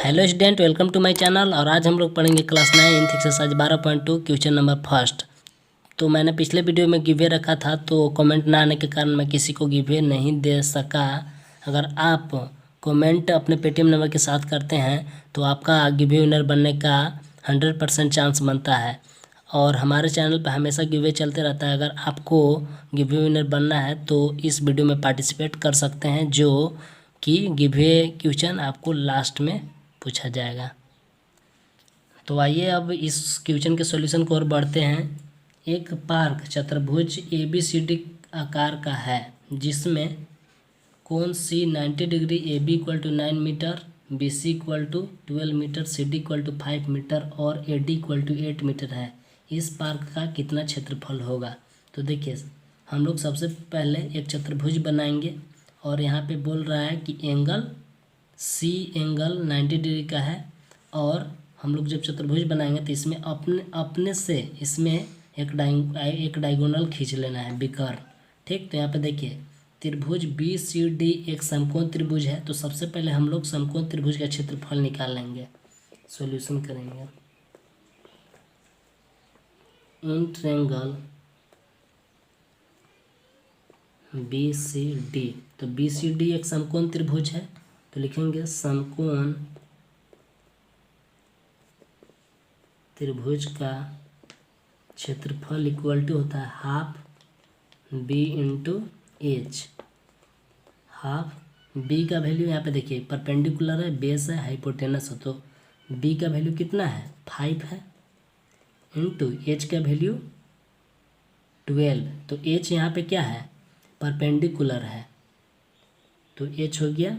Hello student, welcome to my channel. और आज हम लोग पढ़ेंगे class 9 exercise 12.2 question number first. तो मैंने पिछले वीडियो में गिवे रखा था, तो कमेंट ना आने के कारण मैं किसी को गिवे नहीं दे सका। अगर आप कमेंट अपने पेटीएम नंबर के साथ करते हैं तो आपका गिवे विनर बनने का 100% चांस बनता है। और हमारे चैनल पर हमेशा गिवे चलते रहता है। अगर आपको गिवे विनर बनना है तो इस वीडियो में पार्टिसिपेट कर सकते हैं, जो कि गिवे क्वेश्चन आपको लास्ट में पूछा जाएगा। तो आइए अब इस क्वेश्चन के सॉल्यूशन को और बढ़ते हैं। एक पार्क चतुर्भुज ABCD आकार का है, जिसमें कोण C 90 degree, AB equal to 9 metre, BC equal to 12 metre, CD equal to 5 metre और AD इक्वल टू 8 मीटर है। इस पार्क का कितना क्षेत्रफल होगा? तो देखिए, हम लोग सबसे पहले एक चतुर्भुज बनाएंगे और यहाँ पे बोल रहा है कि एंगल C एंगल 90 डिग्री का है। और हम लोग जब चतुर्भुज बनाएंगे तो इसमें अपने से इसमें एक डायगोनल खींच लेना है, विकर्ण। ठीक, तो यहाँ पे देखिए त्रिभुज BCD एक समकोण त्रिभुज है। तो सबसे पहले हम लोग समकोण त्रिभुज का क्षेत्रफल निकाल लेंगे, सॉल्यूशन करेंगे। इन ट्रायंगल BCD, तो BCD एक समकोण त्रिभुज है, तो लिखेंगे समकोण त्रिभुज का क्षेत्रफल इक्वल टू होता है half B into H। Half B का वैल्यू यहाँ पे देखिए परपेंडिकुलर है, बेस है, हाइपोटेनस है, तो B का वैल्यू कितना है 5 है, इंटू H का वैल्यू 12। तो H यहाँ पे क्या है, परपेंडिकुलर है, तो H हो गया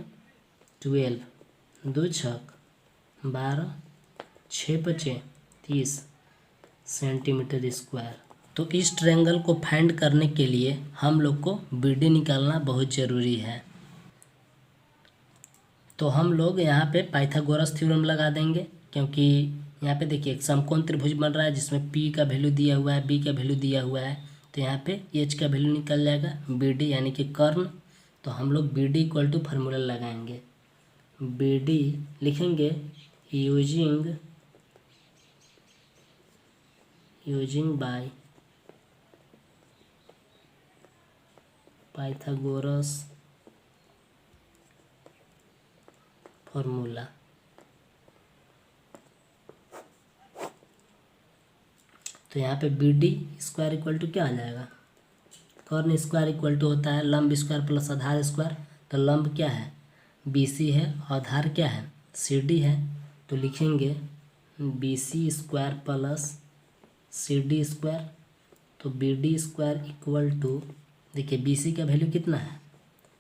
12, 2 छक 12, 6 पचे 30 सेंटीमीटर स्क्वायर। तो इस ट्रायंगल को फाइंड करने के लिए हम लोग को BD निकालना बहुत ज़रूरी है। तो हम लोग यहाँ पे पाइथागोरस थ्योरम लगा देंगे, क्योंकि यहाँ पे देखिए एक समकोण त्रिभुज बन रहा है जिसमें P का वैल्यू दिया हुआ है, B का वैल्यू दिया हुआ है। तो यहाँ पे H का वैल्यू निकल जाएगा, BD यानी कि कर्ण। तो हम लोग BD इक्वल टू फार्मूला लगाएंगे। BD लिखेंगे यूजिंग बाय पाइथागोरस फॉर्मूला। तो यहाँ पे BD स्क्वायर इक्वल टू क्या आ जाएगा, कर्ण स्क्वायर इक्वल टू होता है लंब स्क्वायर प्लस आधार स्क्वायर। तो लंब क्या है BC है, आधार क्या है CD है। तो लिखेंगे BC square plus CD square. तो BD स्क्वायर इक्वल टू, देखिए BC का वैल्यू कितना है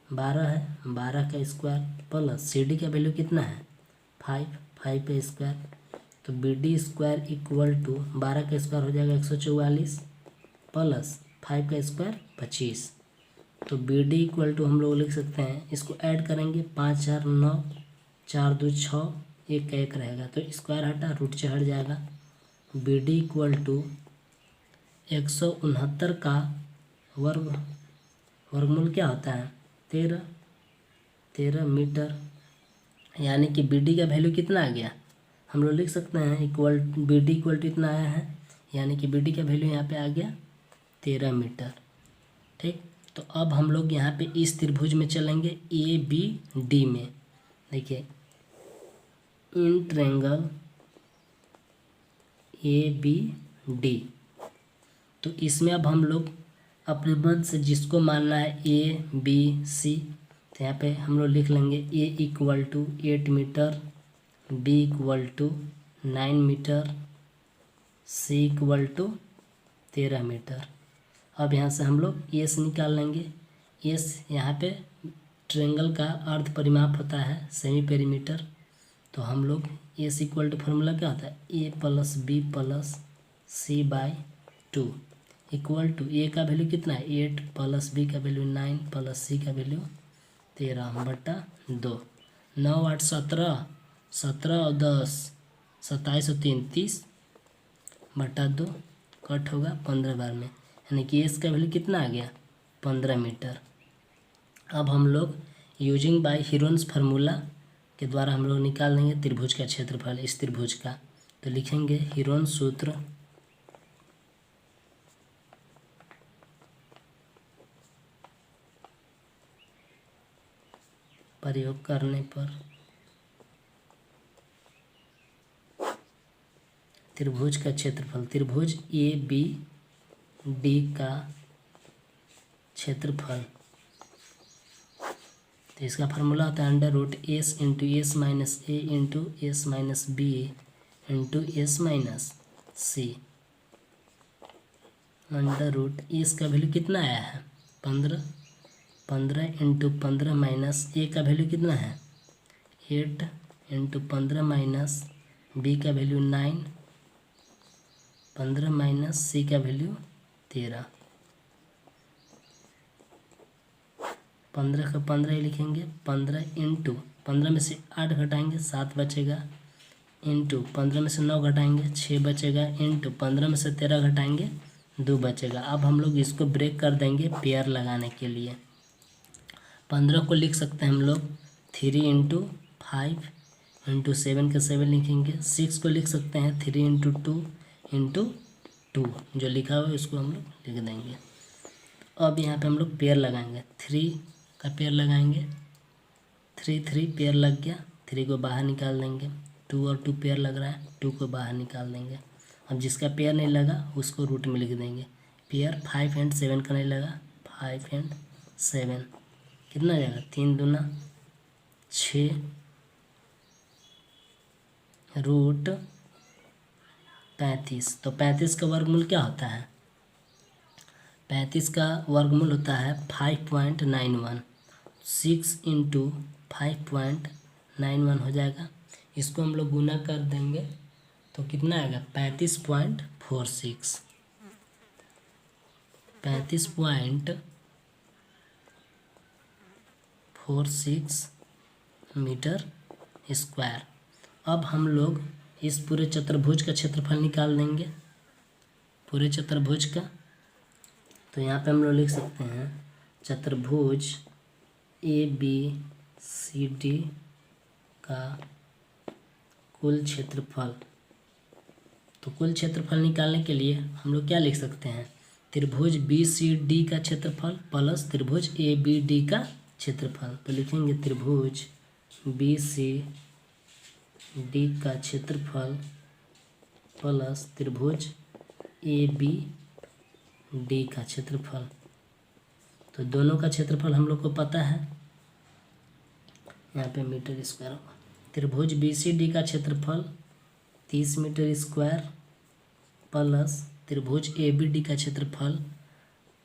12 है, 12 का स्क्वायर प्लस CD का वैल्यू कितना है 5 का स्क्वायर। तो BD स्क्वायर इक्वल टू 12 का स्क्वायर हो जाएगा 144 प्लस 5 का स्क्वायर 25। तो BD इक्वल टू हम लोग लिख सकते हैं, इसको ऐड करेंगे 5 4 9, 4 2 6, 1 का 1 रहेगा, तो स्क्वायर हटा रूट से हट जाएगा। BD इक्वल टू 169 का वर्गमूल क्या होता है 13 मीटर। यानी कि BD का वैल्यू कितना आ गया, हम लोग लिख सकते हैं BD इक्वल टू इतना आया है, यानी कि BD का वैल्यू यहाँ पे आ गया 13 मीटर। ठीक, तो अब हम लोग यहाँ पे इस त्रिभुज में चलेंगे ABD में। देखिए इन ट्रायंगल ABD, तो इसमें अब हम लोग अपने मन से जिसको मानना है ABC, तो यहाँ पे हम लोग लिख लेंगे A equal to 8 metre, B equal to 9 metre, C equal to 13 metre. अब यहाँ से हम लोग S निकाल लेंगे। S यहाँ पे ट्रायंगल का अर्ध परिमाप होता है सेमी पेरीमीटर। तो हम लोग S इक्वल टू फार्मूला क्या होता है A plus B plus C by 2 equal to A का वैल्यू कितना है 8 प्लस B का वैल्यू 9 प्लस C का वैल्यू 13/2। 9 8 17, 17 और 10 27 और 3 30/2 कट होगा 15 बार में, यानी कि S का वैल्यू कितना आ गया 15 मीटर। अब हम लोग यूजिंग बाय हीरोन्स फार्मूला के द्वारा हम लोग निकाल देंगे त्रिभुज का क्षेत्रफल, इस त्रिभुज का। तो लिखेंगे हीरोन सूत्र प्रयोग करने पर त्रिभुज का क्षेत्रफल, त्रिभुज ए बी डी का क्षेत्रफल, तो इसका फार्मूला होता है under root S into S minus A into S minus B into S minus C. Under root S का वैल्यू कितना आया है 15, 15 इंटू 15 माइनस ए का वैल्यू कितना है 8 इंटू 15 माइनस बी का वैल्यू 9, 15 माइनस सी का वैल्यू 13। 15 का 15 ही लिखेंगे, 15 इंटू 15 में से 8 घटाएंगे 7 बचेगा, इंटू 15 में से 9 घटाएंगे 6 बचेगा, इंटू 15 में से 13 घटाएंगे 2 बचेगा। अब हम लोग इसको ब्रेक कर देंगे पेयर लगाने के लिए। 15 को लिख सकते हैं हम लोग 3 इंटू 5 इंटू 7 के 7 लिखेंगे। 6 को लिख सकते हैं 3 इंटू 2 इंटू 2, जो लिखा हुआ है उसको हम लोग लिख देंगे। अब यहाँ पे हम लोग पेयर लगाएंगे, 3 का पेयर लगाएंगे, 3 3 पेयर लग गया, 3 को बाहर निकाल देंगे। 2 और 2 पेयर लग रहा है, 2 को बाहर निकाल देंगे। अब जिसका पेयर नहीं लगा उसको रूट में लिख देंगे। पेयर 5 एंड 7 का नहीं लगा, 5 एंड 7 कितना आ जाएगा 3 दूना 6 रूट 35। तो 35 का वर्गमूल क्या होता है 35 का वर्गमूल होता है 5.91। 6 इंटू 5.91 हो जाएगा। इसको हम लोग गुना कर देंगे तो कितना आएगा 35.46, 35.46 मीटर स्क्वायर। अब हम लोग इस पूरे चतुर्भुज का क्षेत्रफल निकाल देंगे, पूरे चतुर्भुज का। तो यहाँ पे हम लोग लिख सकते हैं चतुर्भुज ए बी सी डी का कुल क्षेत्रफल। तो कुल क्षेत्रफल निकालने के लिए हम लोग क्या लिख सकते हैं त्रिभुज बी सी डी का क्षेत्रफल प्लस त्रिभुज ए बी डी का क्षेत्रफल। तो लिखेंगे त्रिभुज बी सी डी का क्षेत्रफल प्लस त्रिभुज ए बी डी का क्षेत्रफल। तो दोनों का क्षेत्रफल हम लोग को पता है, यहाँ पे मीटर स्क्वायर होगा। त्रिभुज बी सी डी का क्षेत्रफल 30 मीटर स्क्वायर प्लस त्रिभुज ए बी डी का क्षेत्रफल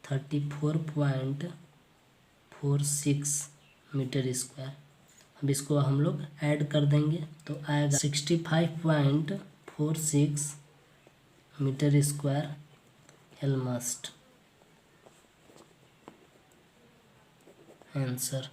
34.46 मीटर स्क्वायर। अब इसको हम लोग ऐड कर देंगे तो आएगा 65.46 मीटर स्क्वायर एलमस्ट आंसर।